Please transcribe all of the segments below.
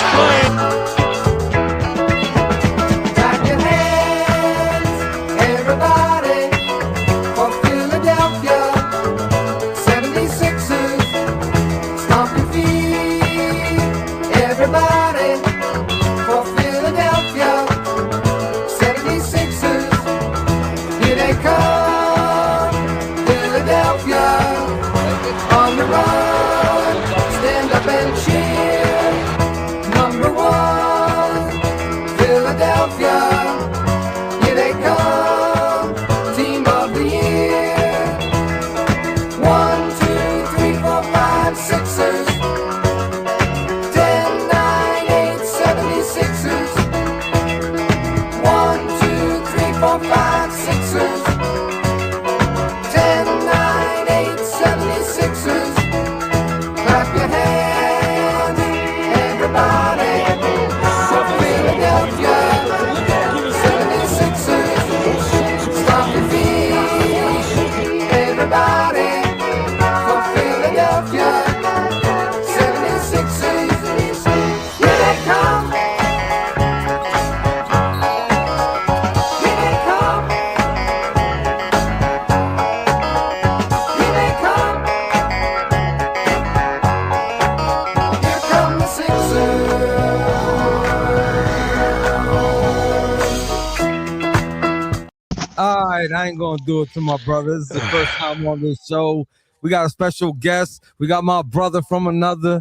Knicks playing. I ain't gonna do it to my brother. This is the first time on this show. We got a special guest. We got my brother from another.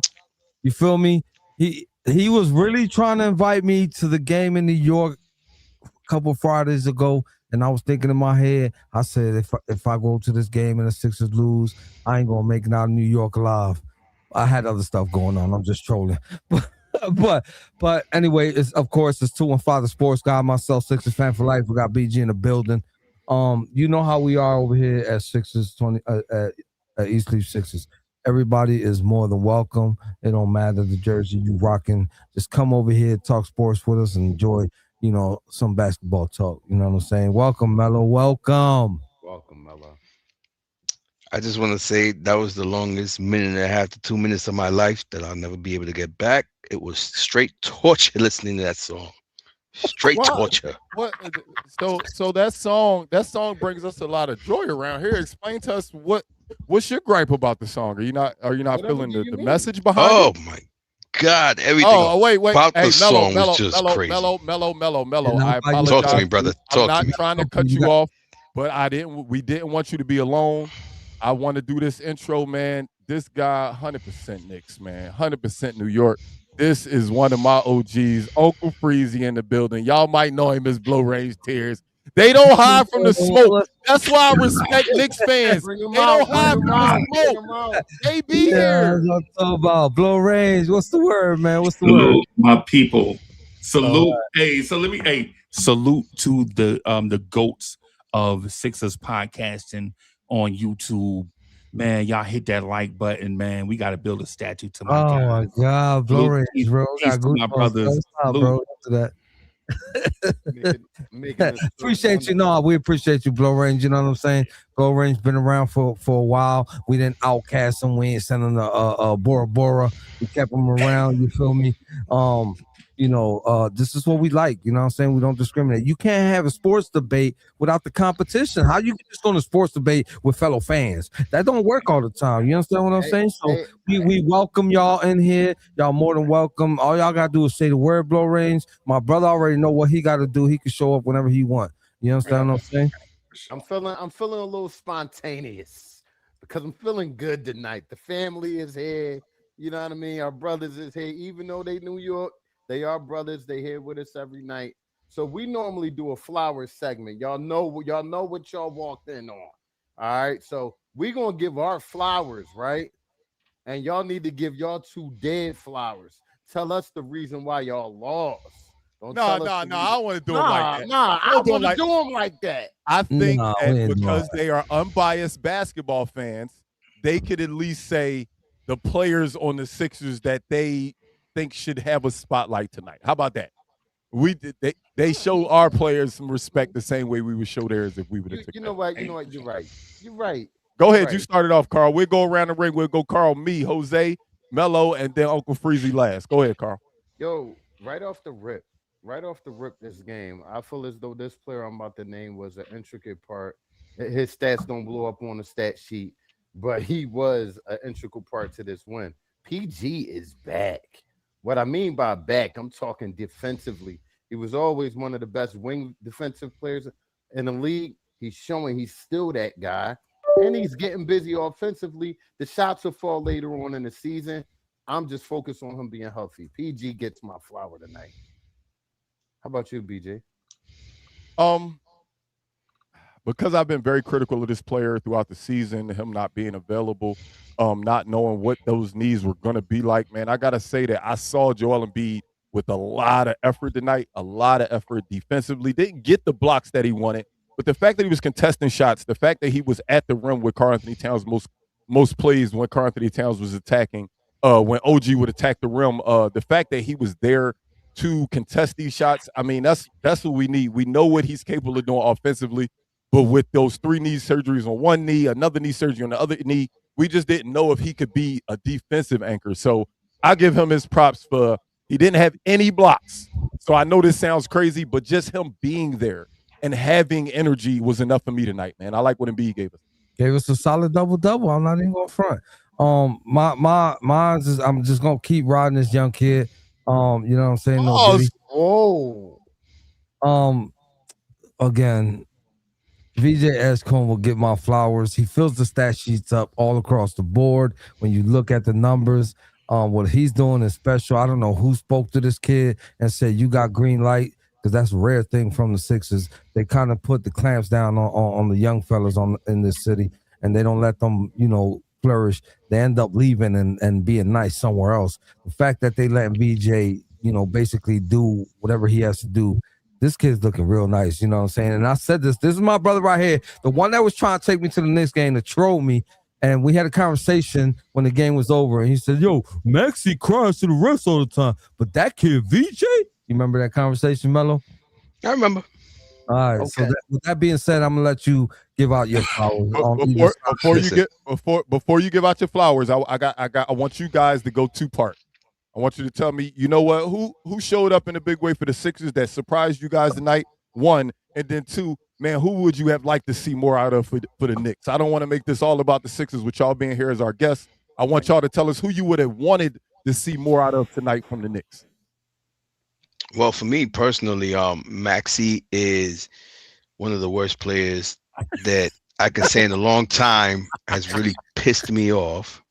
You feel me? He was really trying to invite me to the game in New York a couple Fridays ago, and I was thinking in my head, I said, if I go to this game and the Sixers lose, I ain't gonna make it out of New York alive. I had other stuff going on. I'm just trolling. But anyway, it's 215 the Sports Guy, myself, Sixers fan for life. We got BG in the building. You know how we are over here at Sixers 20 at East Leaf Sixers. Everybody is more than welcome. It don't matter the jersey you rocking. Just come over here, talk sports with us, and enjoy, some basketball talk. You know what I'm saying? Welcome, Mello. Welcome. Welcome, Mello. I just want to say that was the longest minute and a half to 2 minutes of my life that I'll never be able to get back. It was straight torture listening to that song. Straight torture. What? So that song brings us a lot of joy around here. Explain to us what's your gripe about the song? Are you not feeling the message behind it? Oh my God! Everything. Oh wait. About the song was just crazy. Mellow. I apologize. Talk to me, brother. I'm not trying to cut you off, but we didn't want you to be alone. I want to do this intro, man. This guy, 100% Knicks, man. 100% New York. This is one of my OGs, Uncle Freezy in the building. Y'all might know him as Blow Range Tears. They don't hide from the smoke. That's why I respect Knicks fans. They don't hide from the smoke. They be here. That's what I'm talking about. Blow Range. What's the word, man? What's the Salute, word? my people. Salute. Salute to the goats of Sixers podcasting on YouTube. Man, y'all hit that like button, man. We got to build a statue to my guy. My God, Blow Range, bro. My brothers. Bro, after that. Appreciate you. No, we appreciate you, Blow Range. You know what I'm saying? Blow Range been around for a while. We didn't outcast him. We ain't sending a Bora Bora. We kept him around. You feel me? This is what we like. You know what I'm saying? We don't discriminate. You can't have a sports debate without the competition. How you just go to sports debate with fellow fans? That don't work all the time. You understand what I'm saying? So we welcome y'all in here. Y'all more than welcome. All y'all gotta do is say the word Blow Range. My brother already know what he gotta do. He can show up whenever he want. You understand what I'm saying? I'm feeling a little spontaneous because I'm feeling good tonight. The family is here. You know what I mean? Our brothers is here, even though they New York. They are brothers. They here with us every night. So we normally do a flowers segment. Y'all know what y'all walked in on. All right. So we're gonna give our flowers, right? And y'all need to give y'all two dead flowers. Tell us the reason why y'all lost. No. I don't want to do them like that. I don't want to do them like that. I think that because they are unbiased basketball fans, they could at least say the players on the Sixers that they think should have a spotlight tonight. How about that? They show our players some respect the same way we would show theirs if we would have took. You know what? You're right. Go ahead. You started off, Carl. We'll go around the ring. We'll go Carl, me, Jose, Mello, and then Uncle Freezy last. Go ahead, Carl. Yo, right off the rip, this game, I feel as though this player I'm about to name was an intricate part. His stats don't blow up on the stat sheet, but he was an integral part to this win. PG is back. What I mean by back, I'm talking defensively. He was always one of the best wing defensive players in the league. He's showing he's still that guy, and he's getting busy offensively. The shots will fall later on in the season. I'm just focused on him being healthy. PG gets my flower tonight. How about you, BJ? Um, because I've been very critical of this player throughout the season, him not being available, not knowing what those knees were going to be like, man, I got to say that I saw Joel Embiid with a lot of effort tonight, a lot of effort defensively. Didn't get the blocks that he wanted, but the fact that he was contesting shots, the fact that he was at the rim with Karl Anthony Towns most plays when Karl Anthony Towns was attacking, when OG would attack the rim, the fact that he was there to contest these shots, I mean, that's what we need. We know what he's capable of doing offensively. But with those 3 knee surgeries on one knee, another knee surgery on the other knee, we just didn't know if he could be a defensive anchor. So I give him his props for he didn't have any blocks. So I know this sounds crazy, but just him being there and having energy was enough for me tonight, man. I like what Embiid gave us. Gave us a solid double-double. I'm not even going front. Mine's is I'm just gonna keep riding this young kid. You know what I'm saying? No Diddy. Again, VJ Escombe will get my flowers. He fills the stat sheets up all across the board. When you look at the numbers, what he's doing is special. I don't know who spoke to this kid and said, you got green light, because that's a rare thing from the Sixers. They kind of put the clamps down on the young fellas in this city, and they don't let them, flourish. They end up leaving and being nice somewhere else. The fact that they let VJ, basically do whatever he has to do, this kid's looking real nice, you know what I'm saying? And I said this is my brother right here, the one that was trying to take me to the Knicks game to troll me. And we had a conversation when the game was over. And he said, yo, Maxie cries to the refs all the time. But that kid, VJ, you remember that conversation, Mello? I remember. All right. Okay. So with that being said, I'm going to let you give out your flowers. Before you give out your flowers, I want you guys to go 2-part. I want you to tell me, you know what, who showed up in a big way for the Sixers that surprised you guys tonight, 1, and then 2, man, who would you have liked to see more out of for the Knicks? I don't want to make this all about the Sixers with y'all being here as our guests. I want y'all to tell us who you would have wanted to see more out of tonight from the Knicks. Well, for me personally, Maxey is one of the worst players that I can say in a long time, has really pissed me off.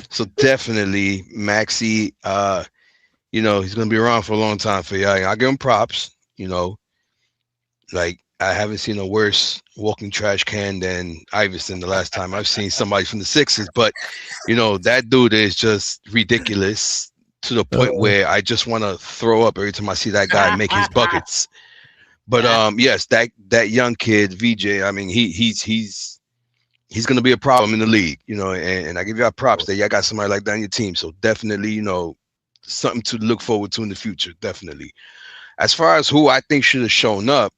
So definitely Maxey, he's gonna be around for a long time for y'all. I give him props, like I haven't seen a worse walking trash can than Iverson the last time I've seen somebody from the Sixers. But that dude is just ridiculous to the point where I just want to throw up every time I see that guy make his buckets. But yes, that young kid VJ, I mean he's going to be a problem in the league, and I give y'all props that y'all got somebody like that on your team. So definitely, something to look forward to in the future. Definitely. As far as who I think should have shown up,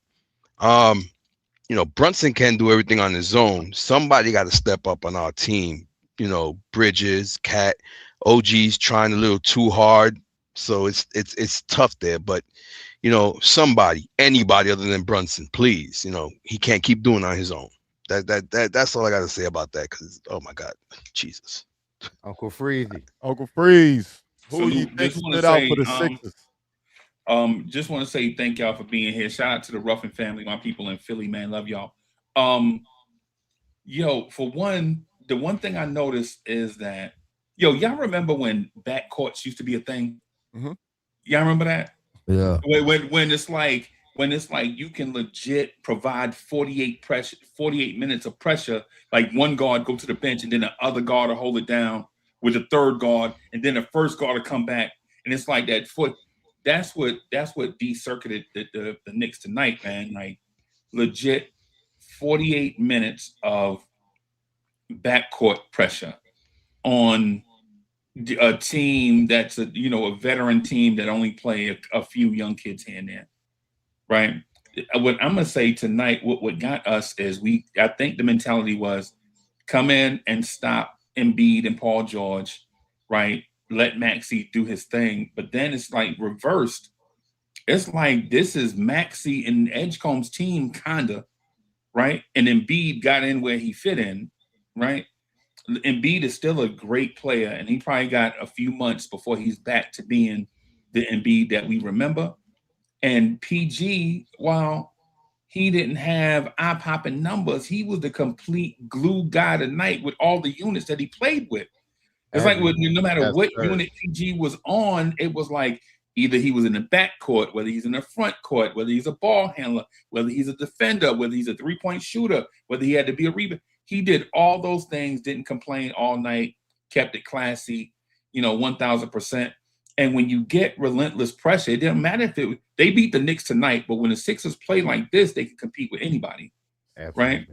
Brunson can't do everything on his own. Somebody got to step up on our team. Bridges, Cat, OG's trying a little too hard. So it's tough there, but anybody other than Brunson, please, he can't keep doing it on his own. That's all I got to say about that. Because oh my God, Jesus, Uncle Freezy, who you think stood out for the Sixers? Just want to say thank y'all for being here. Shout out to the Ruffin family, my people in Philly, man, love y'all. For one, the one thing I noticed is that y'all remember when backcourts used to be a thing? Mm-hmm. Y'all remember that? Yeah. When it's like you can legit provide 48 minutes of pressure, like one guard go to the bench and then the other guard will hold it down with the third guard, and then the first guard will come back, and it's like that foot. That's what de-circuited the Knicks tonight, man. Like legit 48 minutes of backcourt pressure on a team that's a veteran team that only play a few young kids here and there. Right. What I'm gonna say tonight, what got us is I think the mentality was come in and stop Embiid and Paul George, right? let Maxey do his thing. But then it's like reversed. It's like this is Maxey and Edgecombe's team, kinda, right? And Embiid got in where he fit in, right? Embiid is still a great player, and he probably got a few months before he's back to being the Embiid that we remember. And PG, while he didn't have eye-popping numbers, he was the complete glue guy tonight with all the units that he played with. It's like no matter what unit PG was on, it was like either he was in the back court, whether he's in the front court, whether he's a ball handler, whether he's a defender, whether he's a three-point shooter, whether he had to be a rebound. He did all those things, didn't complain all night, kept it classy, 1,000%. And when you get relentless pressure, it doesn't matter if they beat the Knicks tonight, but when the Sixers play like this, they can compete with anybody. Absolutely. Right?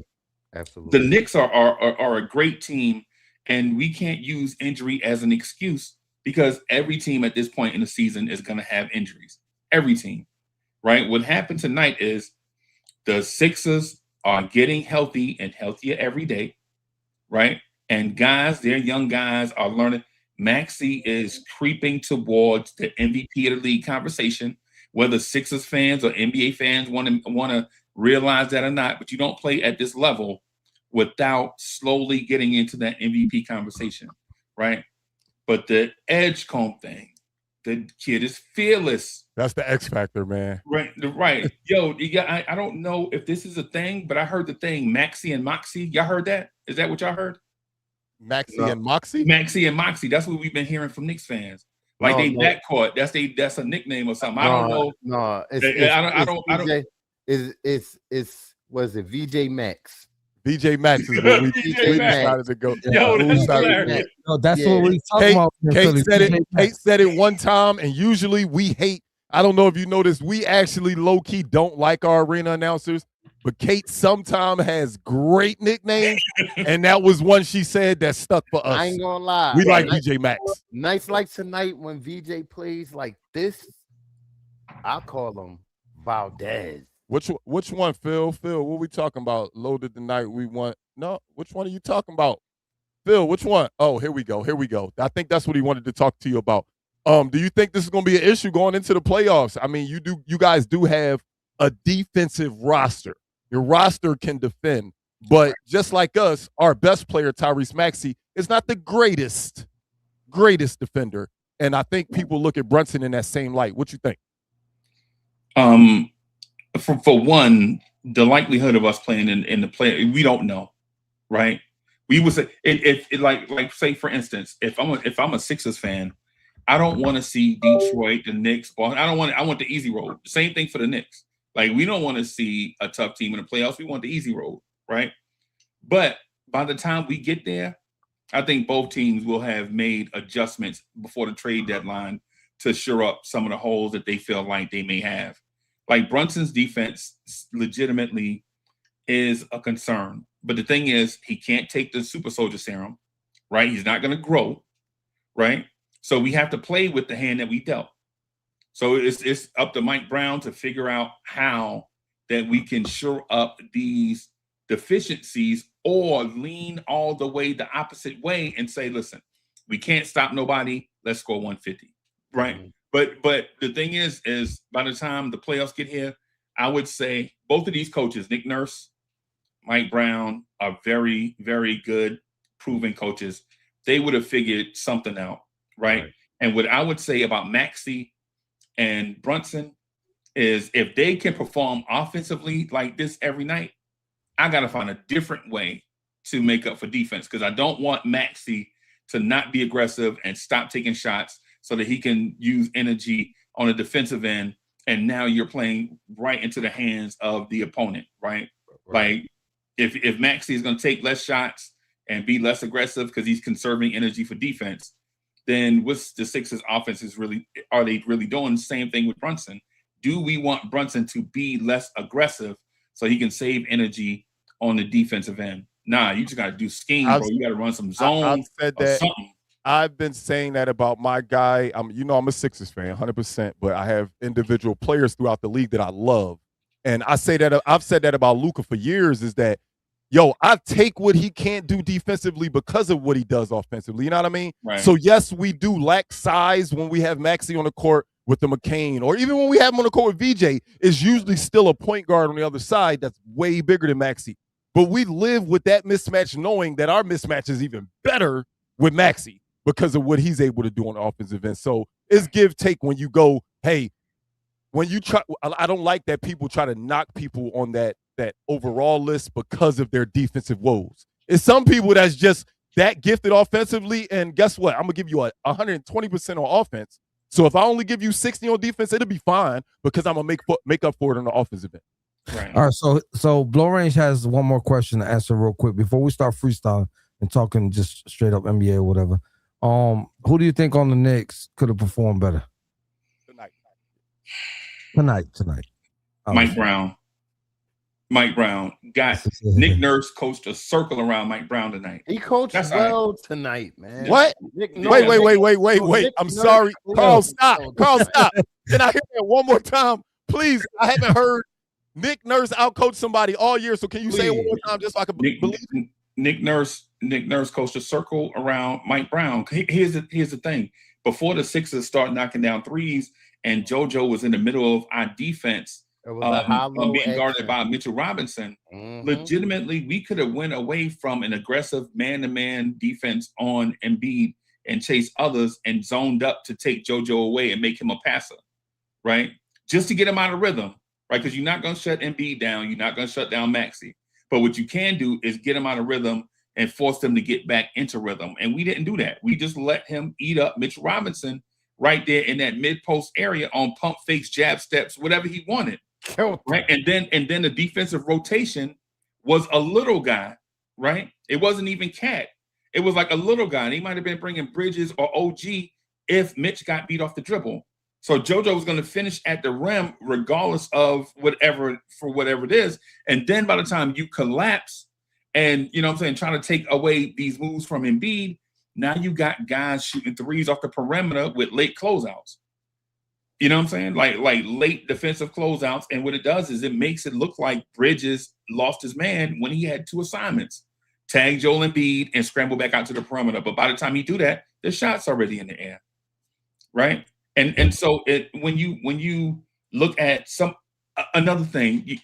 Absolutely. The Knicks are a great team, and we can't use injury as an excuse because every team at this point in the season is going to have injuries. Every team, right? What happened tonight is the Sixers are getting healthy and healthier every day, right? And guys, their young guys are learning. Maxey is creeping towards the MVP of the league conversation, whether Sixers fans or NBA fans want to realize that or not, but you don't play at this level without slowly getting into that MVP conversation, right? But the Edgecombe thing, the kid is fearless. That's the X factor, man. Right. Yo, I don't know if this is a thing, but I heard the thing Maxey and Moxie. Y'all heard that? Is that what y'all heard? Maxey and Moxie? Maxey and Moxie. That's what we've been hearing from Knicks fans. Like backcourt. That's a nickname or something. I don't know. No, was it VJ Max? VJ Max is what we decided to go. Yo, that's hilarious. No, that's what we talking about. Kate said it one time, and usually we hate. I don't know if you noticed, we actually low-key don't like our arena announcers, but Kate sometimes has great nicknames, and that was one she said that stuck for us. I ain't gonna lie. We like VJ Max. Nights like tonight when VJ plays like this, I call him Valdez. Which one, Phil? Phil, what we talking about? Loaded the night we want. No, which one are you talking about? Phil, which one? Oh, here we go. I think that's what he wanted to talk to you about. Do you think this is going to be an issue going into the playoffs? I mean, you guys do have a defensive roster. Your roster can defend, but just like us, our best player, Tyrese Maxey, is not the greatest defender. And I think people look at Brunson in that same light. What you think? For one, the likelihood of us playing in the play, we don't know, right? We would say if like say for instance, if I'm a Sixers fan, I don't want to see Detroit, the Knicks, Boston. I want the easy road. Same thing for the Knicks. Like we don't want to see a tough team in the playoffs. We want the easy road, right? But by the time we get there, I think both teams will have made adjustments before the trade deadline to shore up some of the holes that they feel like they may have. Like Brunson's defense legitimately is a concern. But the thing is, he can't take the super soldier serum, right? He's not going to grow, right? So we have to play with the hand that we dealt. So it's up to Mike Brown to figure out how that we can shore up these deficiencies or lean all the way the opposite way and say, listen, we can't stop nobody. Let's score 150, right? Mm-hmm. But the thing is by the time the playoffs get here, I would say both of these coaches, Nick Nurse, Mike Brown, are very, very good, proven coaches. They would have figured something out, right? And what I would say about Maxey and Brunson is if they can perform offensively like this every night, I got to find a different way to make up for defense because I don't want Maxey to not be aggressive and stop taking shots so that he can use energy on the defensive end. And now you're playing right into the hands of the opponent, right? Like if Maxey is going to take less shots and be less aggressive because he's conserving energy for defense, then what's the Sixers offense are they really doing the same thing with Brunson? Do we want Brunson to be less aggressive so he can save energy on the defensive end? Nah, you just got to do scheme, bro. You got to run some zone or something. I've been saying that about my guy. I'm a Sixers fan, 100%, but I have individual players throughout the league that I love. And I've said that about Luka for years, is that yo, I take what he can't do defensively because of what he does offensively. You know what I mean? Right. So yes, we do lack size when we have Maxey on the court with the McCain, or even when we have him on the court with VJ. It's usually still a point guard on the other side that's way bigger than Maxey. But we live with that mismatch, knowing that our mismatch is even better with Maxey because of what he's able to do on the offensive end. So it's give take when you go, hey, when you try. I don't like that people try to knock people on that overall list because of their defensive woes. It's some people that's just that gifted offensively, and guess what? I'm gonna give you a 120% on offense. So if I only give you 60 on defense, it'll be fine because I'm gonna make up for it on the offensive end. Right. All right, so Blow Range has one more question to answer real quick before we start freestyling and talking just straight up NBA or whatever. Who do you think on the Knicks could have performed better tonight? Mike Brown. Got Nick Nurse coached a circle around Mike Brown tonight. He coached That's well tonight, man. What? Nick Wait. I'm Nurse- sorry. Carl, stop. Nurse- Carl, stop. Can I hear that one more time? Please. I haven't heard Nick Nurse outcoach somebody all year. So can you say it one more time just so I can believe it? Nick Nurse coached a circle around Mike Brown. Here's the thing. Before the Sixers start knocking down threes and JoJo was in the middle of our defense, It was a hollow being guarded action. by Mitchell Robinson, Mhm. legitimately, we could have went away from an aggressive man-to-man defense on Embiid and chase others and zoned up to take JoJo away and make him a passer, right? Just to get him out of rhythm, right? Because you're not going to shut Embiid down. You're not going to shut down Maxey. But what you can do is get him out of rhythm and force them to get back into rhythm. And we didn't do that. We just let him eat up Mitchell Robinson right there in that mid-post area on pump fakes, jab steps, whatever he wanted. Right. And then the defensive rotation was a little guy, right? It wasn't even Cat. It was like a little guy. And he might have been bringing Bridges or OG if Mitch got beat off the dribble. So JoJo was going to finish at the rim regardless of whatever it is. And then by the time you collapse and, you know what I'm saying, trying to take away these moves from Embiid, now you got guys shooting threes off the perimeter with late closeouts. You know what I'm saying? Like late defensive closeouts. And what it does is it makes it look like Bridges lost his man when he had two assignments. Tag Joel Embiid and scramble back out to the perimeter. But by the time you do that, the shot's already in the air. Right? And so when you look at another thing,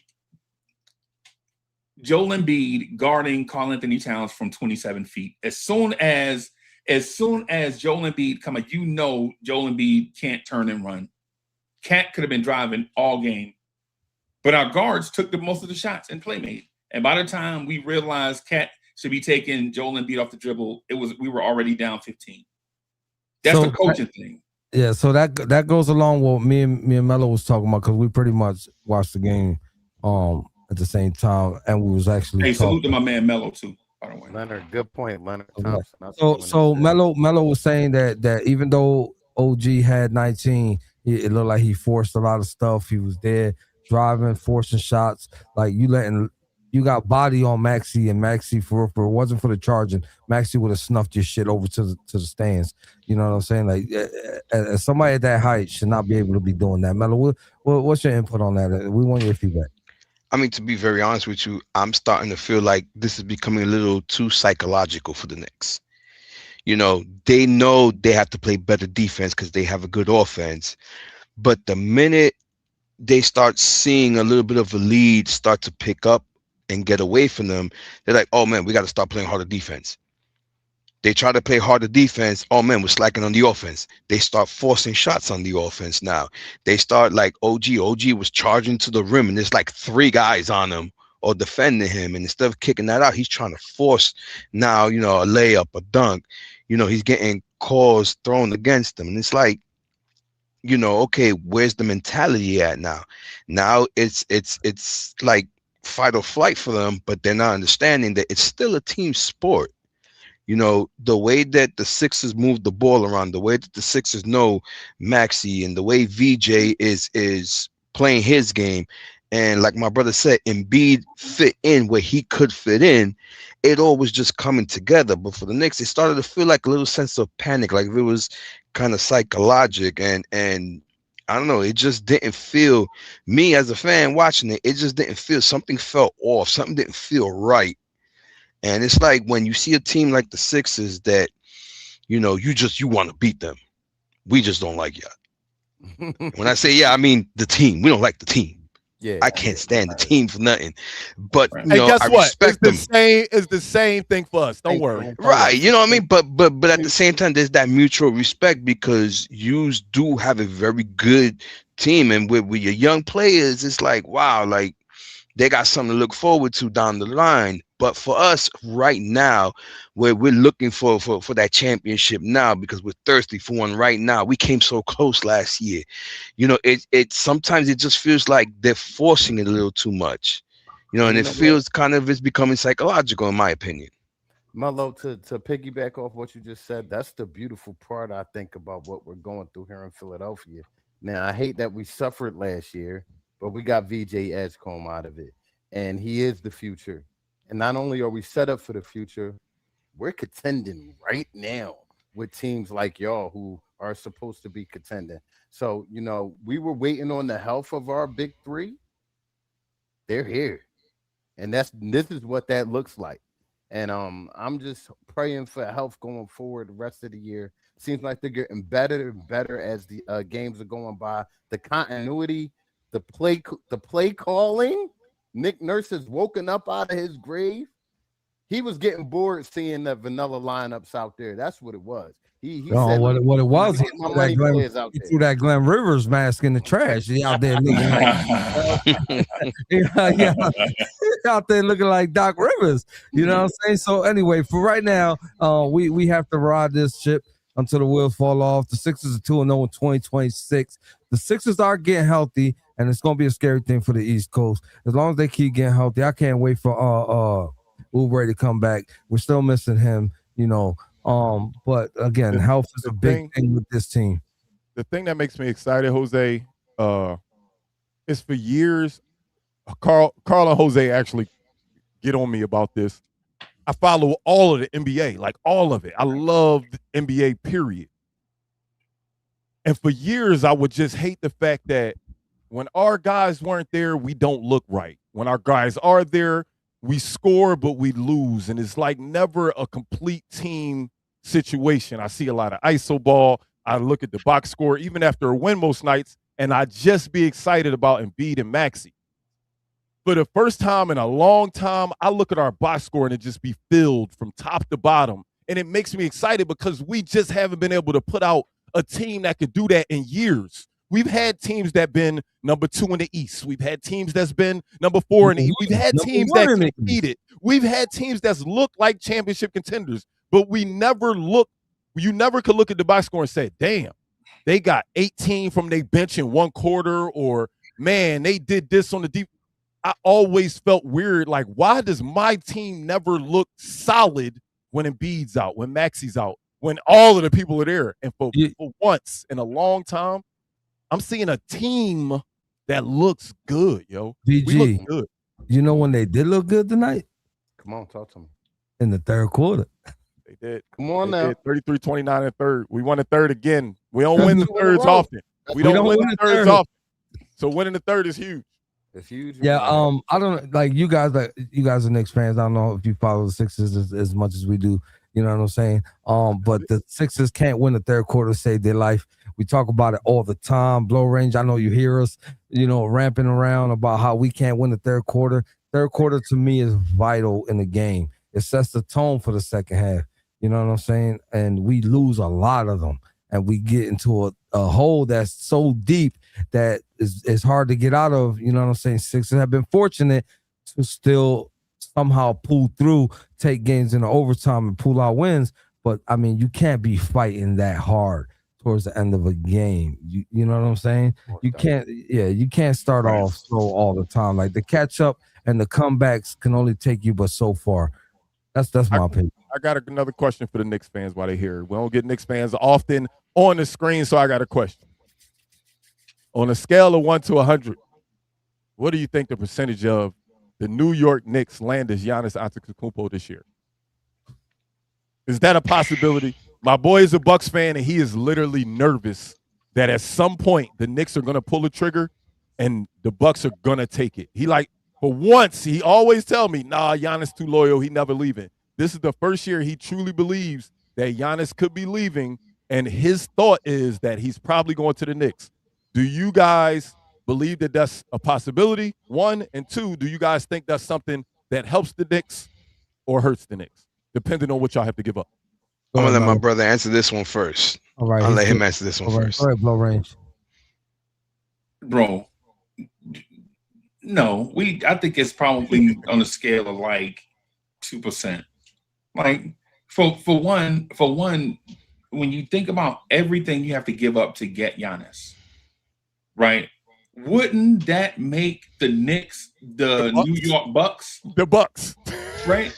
Joel Embiid guarding Karl Anthony Towns from 27 feet. As soon as Joel Embiid come out, you know Joel Embiid can't turn and run. Cat could have been driving all game, but our guards took most of the shots and play made. And by the time we realized Cat should be taking Joel Embiid off the dribble, we were already down 15. That's the coaching thing. Yeah, so that goes along with me and Melo was talking about, because we pretty much watched the game at the same time, and we was actually salute to my man Melo too, by the way. Leonard, good point, Leonard Thompson. So Melo was saying that even though OG had 19, it looked like he forced a lot of stuff. He was there driving, forcing shots. Like you got body on Maxey, and Maxey for it wasn't for the charging, Maxey would have snuffed your shit over to the stands. You know what I'm saying? Like as somebody at that height should not be able to be doing that. Melo, what's your input on that? We want your feedback. I mean, to be very honest with you, I'm starting to feel like this is becoming a little too psychological for the Knicks. You know they have to play better defense because they have a good offense. But the minute they start seeing a little bit of a lead start to pick up and get away from them, they're like, oh man, we got to start playing harder defense. They try to play harder defense. Oh man, we're slacking on the offense. They start forcing shots on the offense now. They start like OG was charging to the rim, and there's like three guys on him or defending him. And instead of kicking that out, he's trying to force now, a layup, a dunk. He's getting calls thrown against him. And it's like, okay, where's the mentality at now? Now it's like fight or flight for them, but they're not understanding that it's still a team sport. The way that the Sixers move the ball around, the way that the Sixers know Maxey, and the way VJ is playing his game. And like my brother said, Embiid fit in where he could fit in. It all was just coming together. But for the Knicks, it started to feel like a little sense of panic, like it was kind of psychologic. And I don't know, it just didn't feel, me as a fan watching it, it just didn't feel, something felt off. Something didn't feel right. And it's like when you see a team like the Sixers that, you want to beat them. We just don't like y'all. When I say I mean the team. We don't like the team. Yeah, I can't stand the team for nothing. But Hey, guess I what? respect them. It's the same thing for us. Don't worry. Right, you know what I mean? But at the same time, there's that mutual respect because you do have a very good team, and with your young players, it's like wow, like they got something to look forward to down the line. But for us right now, where we're looking for that championship now because we're thirsty for one right now. We came so close last year. It sometimes it just feels like they're forcing it a little too much. And it feels kind of it's becoming psychological in my opinion. Mello, to piggyback off what you just said, that's the beautiful part I think about what we're going through here in Philadelphia. Now, I hate that we suffered last year, but we got VJ Edgecombe out of it, and he is the future. And not only are we set up for the future, we're contending right now with teams like y'all who are supposed to be contending. So, we were waiting on the health of our big three. They're here. And this is what that looks like. And I'm just praying for health going forward the rest of the year. Seems like they're getting better and better as the games are going by. The continuity, the play calling. Nick Nurse has woken up out of his grave. He was getting bored seeing the vanilla lineups out there. That's what it was. He said what it was. He threw that Glenn Rivers mask in the trash. He out there looking out there looking like Doc Rivers. You know what I'm saying? So anyway, for right now, we have to ride this ship until the wheels fall off. The Sixers are 2-0 in 2026. The Sixers are getting healthy, and it's gonna be a scary thing for the East Coast. As long as they keep getting healthy, I can't wait for Oubre to come back. We're still missing him, but again, health is a big thing with this team. The thing that makes me excited, Jose, is for years, Carl and Jose actually get on me about this. I follow all of the NBA, like all of it. I love the NBA, period. And for years, I would just hate the fact that when our guys weren't there, we don't look right. When our guys are there, we score, but we lose. And it's like never a complete team situation. I see a lot of iso ball. I look at the box score, even after a win most nights, and I just be excited about Embiid and Maxey. For the first time in a long time, I look at our box score and it just be filled from top to bottom. And it makes me excited because we just haven't been able to put out a team that could do that in years. We've had teams that been number 2 in the East. We've had teams that's been number 4 in the East. We've had teams that competed. We've had teams that's looked like championship contenders, but you never could look at the box score and say, damn, they got 18 from their bench in one quarter, or man, they did this on the deep. I always felt weird. Like, why does my team never look solid when Embiid's out, when Maxey's out, when all of the people are there? And for once in a long time, I'm seeing a team that looks good, yo. BG, we look good. You know when they did look good tonight? Come on, talk to me. In the third quarter. They did. Come on now. 33-29 in the third. We won the third again. We don't win the thirds often. We don't win the thirds often. So winning the third is huge. It's huge. Yeah, I don't like you guys are Knicks fans. I don't know if you follow the Sixers as much as we do. You know what I'm saying? But the Sixers can't win the third quarter to save their life. We talk about it all the time. Blow range, I know you hear us, ramping around about how we can't win the third quarter. Third quarter to me is vital in the game. It sets the tone for the second half. You know what I'm saying? And we lose a lot of them. And we get into a hole that's so deep that it's hard to get out of. You know what I'm saying? Sixers have been fortunate to still somehow pull through, take games in the overtime and pull out wins. But, I mean, you can't be fighting that hard towards the end of a game. You know what I'm saying? You can't start off slow all the time. Like the catch up and the comebacks can only take you but so far. That's my opinion. I got another question for the Knicks fans while they're here. We don't get Knicks fans often on the screen, so I got a question. On a scale of 1 to 100, what do you think the percentage of the New York Knicks land as Giannis Antetokounmpo this year? Is that a possibility? My boy is a Bucks fan, and he is literally nervous that at some point the Knicks are going to pull the trigger and the Bucks are going to take it. For once, he always tell me, nah, Giannis too loyal. He never leaving. This is the first year he truly believes that Giannis could be leaving, and his thought is that he's probably going to the Knicks. Do you guys believe that that's a possibility? One, and two, do you guys think that's something that helps the Knicks or hurts the Knicks, depending on what y'all have to give up? I'm gonna let my brother answer this one first. All right, I'll let him answer this one first. All right, Blow Range. Bro, no, I think it's probably on a scale of like 2%. Like for one, when you think about everything you have to give up to get Giannis, right? Wouldn't that make the Knicks the New York Bucks? The Bucks, right?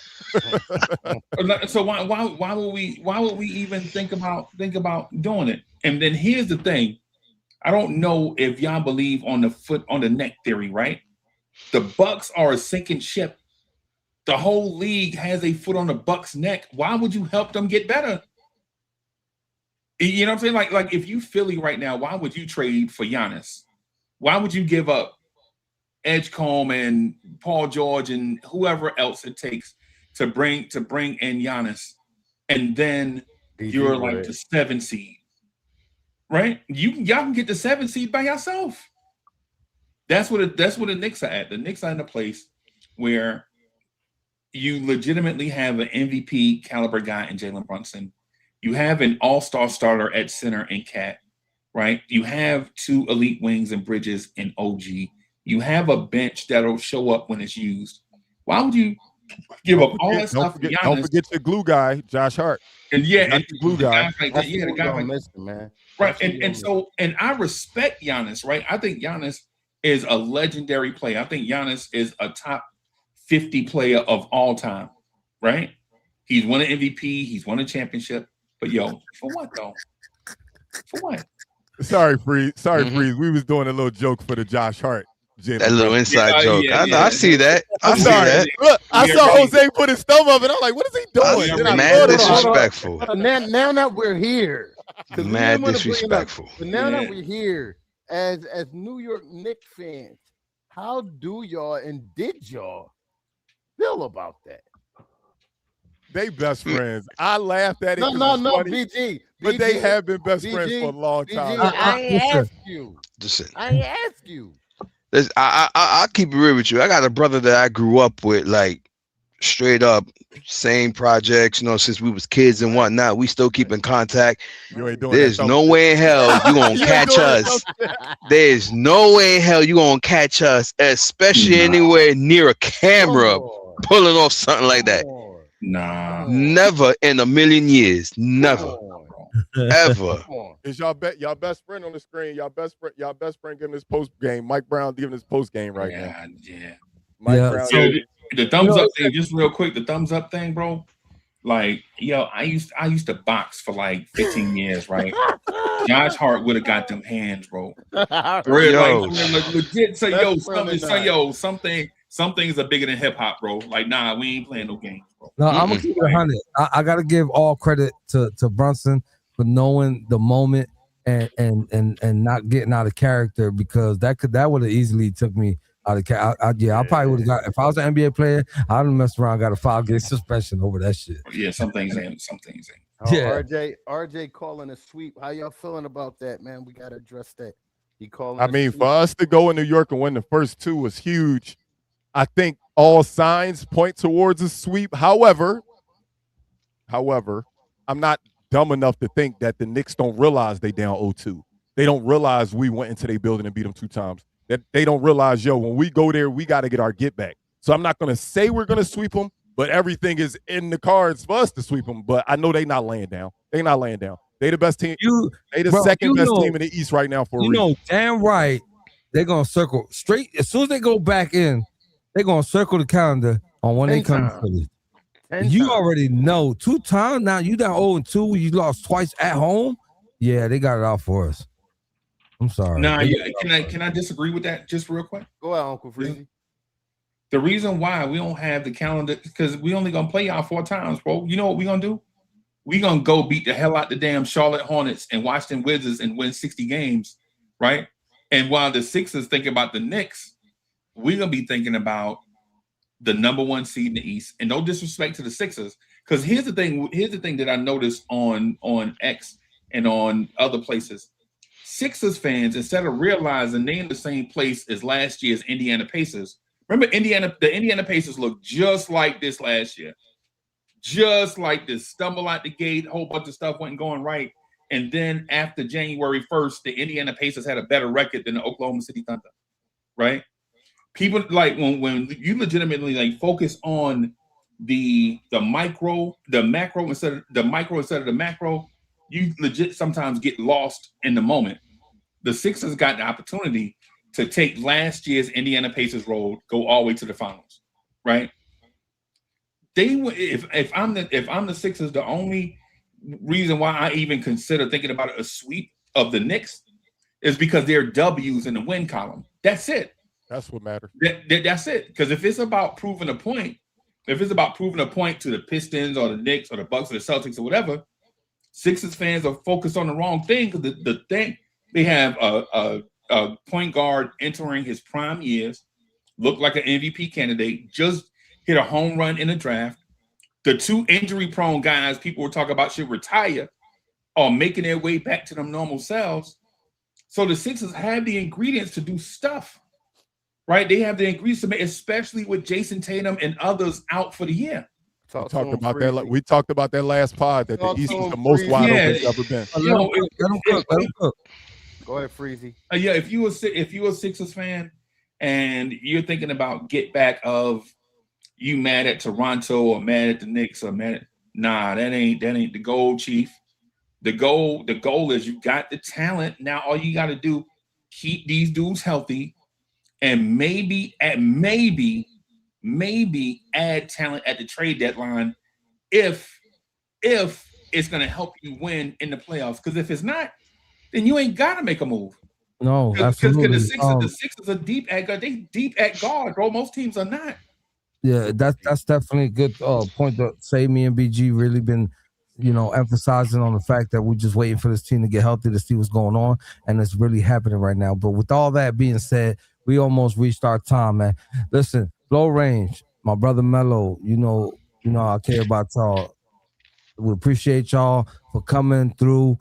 So why would we even think about doing it? And then here's the thing. I don't know if y'all believe on the foot on the neck theory, right? The Bucks are a sinking ship. The whole league has a foot on the Bucks' neck. Why would you help them get better? You know what I'm saying? Like if you Philly right now, why would you trade for Giannis? Why would you give up Edgecombe and Paul George and whoever else it takes to bring in Giannis, and then you're like the 7 seed, right? Y'all can get the 7 seed by yourself. That's what the Knicks are at. The Knicks are in a place where you legitimately have an MVP caliber guy in Jalen Brunson. You have an all-star starter at center in Cat, right? You have 2 elite wings and Bridges and OG. You have a bench that'll show up when it's used. Why would you give up all that stuff for Giannis? Don't forget the glue guy, Josh Hart. And and the glue guy. Like that. Yeah, the guy like that, man. Right. And I respect Giannis, right? I think Giannis is a legendary player. I think Giannis is a top 50 player of all time, right? He's won an MVP, he's won a championship. But yo, for what though? For what? Sorry, Freeze. Freeze. We was doing a little joke for the Josh Hart. That little inside joke. I see that. I see that. Look, I saw Jose put his thumb up, and I'm like, "What is he doing?" Mad disrespectful. Now that we're here, mad disrespectful. But now that we're here, as New York Knicks fans, how do y'all and did y'all feel about that? They best friends. I laughed at it. No, BG. But they have been best friends for a long time. I ask you. I ask you. I'll keep it real with you. I got a brother that I grew up with, like straight up, same projects, since we was kids and whatnot. We still keep in contact. There's no way in hell you gonna catch us. There's no way in hell you gonna catch us, especially anywhere near a camera, pulling off something like that. Nah, never in a million years, never, ever. Is y'all best friend on the screen? Y'all best friend giving this post game. Mike Brown giving this post game right now. Yeah. Mike Brown. So the thumbs up thing, just real quick. The thumbs up thing, bro. Like, I used to box for like 15 years, right? Josh Hart would have got them hands, bro. Legit. So some things are bigger than hip hop, bro. Like, nah, we ain't playing no games, bro. No, I'm gonna keep it 100. I gotta give all credit to Brunson for knowing the moment and not getting out of character, because that would have easily took me out of character. I probably would have got, if I was an NBA player, I'd have messed around, got a 5-game suspension over that shit. Yeah, some things ain't. Yeah. RJ calling a sweep. How y'all feeling about that, man? We gotta address that. He calling. I mean, for us to go in New York and win the first 2 was huge. I think all signs point towards a sweep. However, I'm not dumb enough to think that the Knicks don't realize they down 0-2. They don't realize we went into their building and beat them 2 times. That they don't realize, when we go there, we got to get our get back. So I'm not going to say we're going to sweep them, but everything is in the cards for us to sweep them. But I know they're not laying down. They the best team. They the second best team in the East right now for a reason. Damn right. They're going to circle straight. As soon as they go back in, they're going to circle the calendar on when they come to Philly. You already know. 2 times now. You down 0-2. You lost twice at home. Yeah, they got it out for us. I'm sorry. Nah, can I disagree with that just real quick? Go ahead, Uncle Freezy. The reason why we don't have the calendar is because we only gonna play y'all 4 times, bro. You know what we gonna do? We gonna go beat the hell out the damn Charlotte Hornets and Washington Wizards and win 60 games, right? And while the Sixers think about the Knicks, we're gonna be thinking about the number 1 seed in the East. And no disrespect to the Sixers, Because here's the thing that I noticed on X and on other places. Sixers fans, instead of realizing they're in the same place as last year's Indiana Pacers. Remember, the Indiana Pacers looked just like this last year. Just like this. Stumble out the gate, a whole bunch of stuff wasn't going right. And then after January 1st, the Indiana Pacers had a better record than the Oklahoma City Thunder. Right? People like when you legitimately like focus on the macro instead of the macro, you legit sometimes get lost in the moment. The Sixers got the opportunity to take last year's Indiana Pacers road, go all the way to the finals, right? If I'm the Sixers, the only reason why I even consider thinking about a sweep of the Knicks is because they're W's in the win column. That's it. That's what matters. That's it. Because if it's about proving a point, to the Pistons or the Knicks or the Bucks or the Celtics or whatever, Sixers fans are focused on the wrong thing. Because the thing, they have a point guard entering his prime years, look like an MVP candidate, just hit a home run in the draft. The two injury-prone guys people were talking about should retire are making their way back to them normal selves. So the Sixers have the ingredients to do stuff, right? They have the ingredients to make, especially with Jason Tatum and others out for the year. We talked about that last pod that the East is the most wide open it's ever been. Let him cook. Go ahead, Freezy. If you were a Sixers fan and you're thinking about get back of you mad at Toronto or mad at the Knicks or mad at, that ain't the goal, Chief. The goal is you got the talent. Now all you got to do, keep these dudes healthy, and maybe add talent at the trade deadline if it's going to help you win in the playoffs. Because if it's not, then you ain't got to make a move. No, absolutely. Because the Sixers are deep at guard, bro. Most teams are not. Yeah, that's definitely a good point to say. Me and BG really been, emphasizing on the fact that we're just waiting for this team to get healthy to see what's going on, and it's really happening right now. But with all that being said, we almost reached our time, man. Listen, Blow Range, my brother Mello, you know I care about y'all. We appreciate y'all for coming through.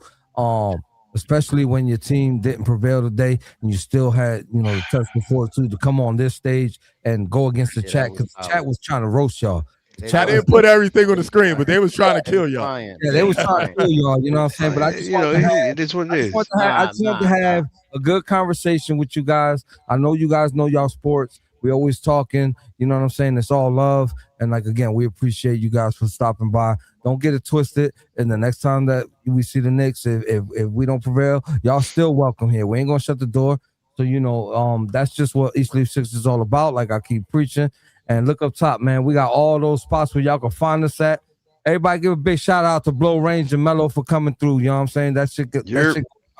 Especially when your team didn't prevail today and you still had, the touch the fortitude to come on this stage and go against the chat, because the chat was trying to roast y'all. I didn't put everything on the screen, but they was trying to kill y'all. Yeah, they was trying to kill y'all, you know what I'm saying? But I just it is what it is. I just want to have a good conversation with you guys. I know you guys know y'all sports. We always talking, you know what I'm saying? It's all love. And again, we appreciate you guys for stopping by. Don't get it twisted. And the next time that we see the Knicks, if we don't prevail, y'all still welcome here. We ain't gonna shut the door. So, that's just what East Leaf 6 is all about. Like I keep preaching. And look up top, man. We got all those spots where y'all can find us at. Everybody give a big shout out to Blow Range and Mello for coming through. You know what I'm saying? That shit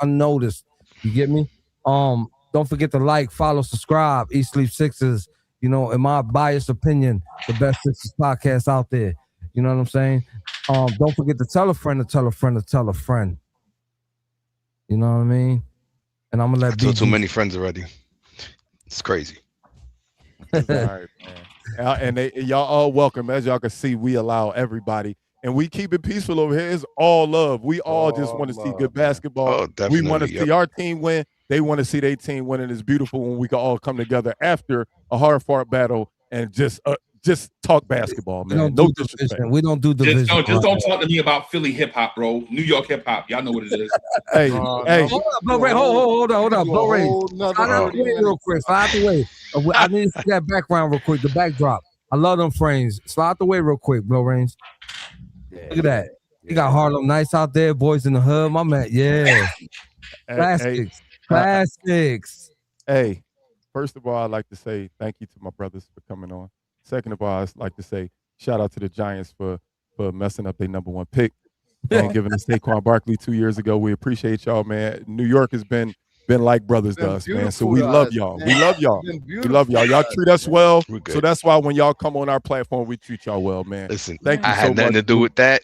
unnoticed. You get me? Don't forget to like, follow, subscribe. East Leaf Sixers, in my biased opinion, the best Sixers podcast out there. You know what I'm saying? Don't forget to tell a friend to tell a friend to tell a friend. You know what I mean? And I'm gonna let too many friends already. It's crazy. All right, man. And y'all all welcome. As y'all can see, we allow everybody. And we keep it peaceful over here. It's all love. We all just want to see good basketball. Oh, we want to see our team win. They want to see their team win. And it's beautiful when we can all come together after a hard-fought battle and just talk basketball, man. No disrespect. We don't do division. Just don't talk to me about Philly hip-hop, bro. New York hip-hop. Y'all know what it is. Hey. Hold on. Blow Range. Slide out the way real quick. Slide out the way. I need to see that background real quick, the backdrop. I love them frames. Slide out the way real quick, Blow Range. Look at that. You got Harlem Nights out there, Boys in the Hood. My man, yeah. Classics. Classics. Hey, first of all, I'd like to say thank you to my brothers for coming on. Second of all, I'd like to say shout out to the Giants for messing up their number one pick and giving us Saquon Barkley 2 years ago. We appreciate y'all, man. New York has been like brothers to us, man. So we love y'all. We love y'all. We love y'all. Y'all treat us well. So that's why when y'all come on our platform, we treat y'all well, man. Listen, thank you I had nothing to do with that.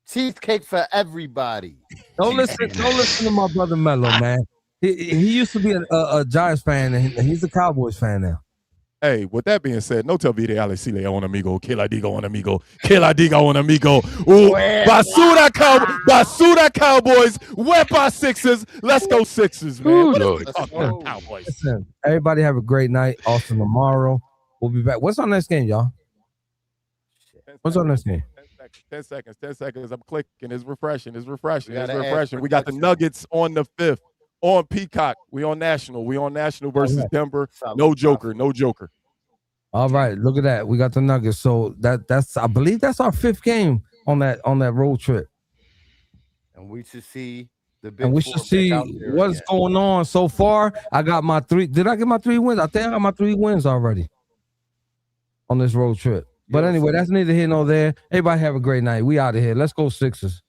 Cheesecake for everybody. Don't listen to my brother Mello, man. He used to be a Giants fan, and he's a Cowboys fan now. Hey, with that being said, no te olvide Alexi León, amigo. Que la digo un amigo. Que la diga un amigo. Basura Cowboys. Wepa Sixers. Let's go Sixers, man. Ooh, What is Lord. we talking about, Cowboys? Listen, everybody have a great night. Also tomorrow, we'll be back. What's our next game, y'all? What's our next game? 10 seconds. I'm clicking. It's refreshing. We gotta ask We got the production. Nuggets on the 5th. On Peacock. We on National versus right. Denver. Solid No joker. profit. No joker. All right, look at that. We got the Nuggets. So that's I believe that's our 5th game on that road trip. And we should see the big And we four should back see out there what's again. going on so far. I got my 3. Did I get my 3 wins? I think I got my 3 wins already on this road trip. But Yo, anyway, so- that's neither here nor there. Everybody have a great night. We out of here. Let's go Sixers.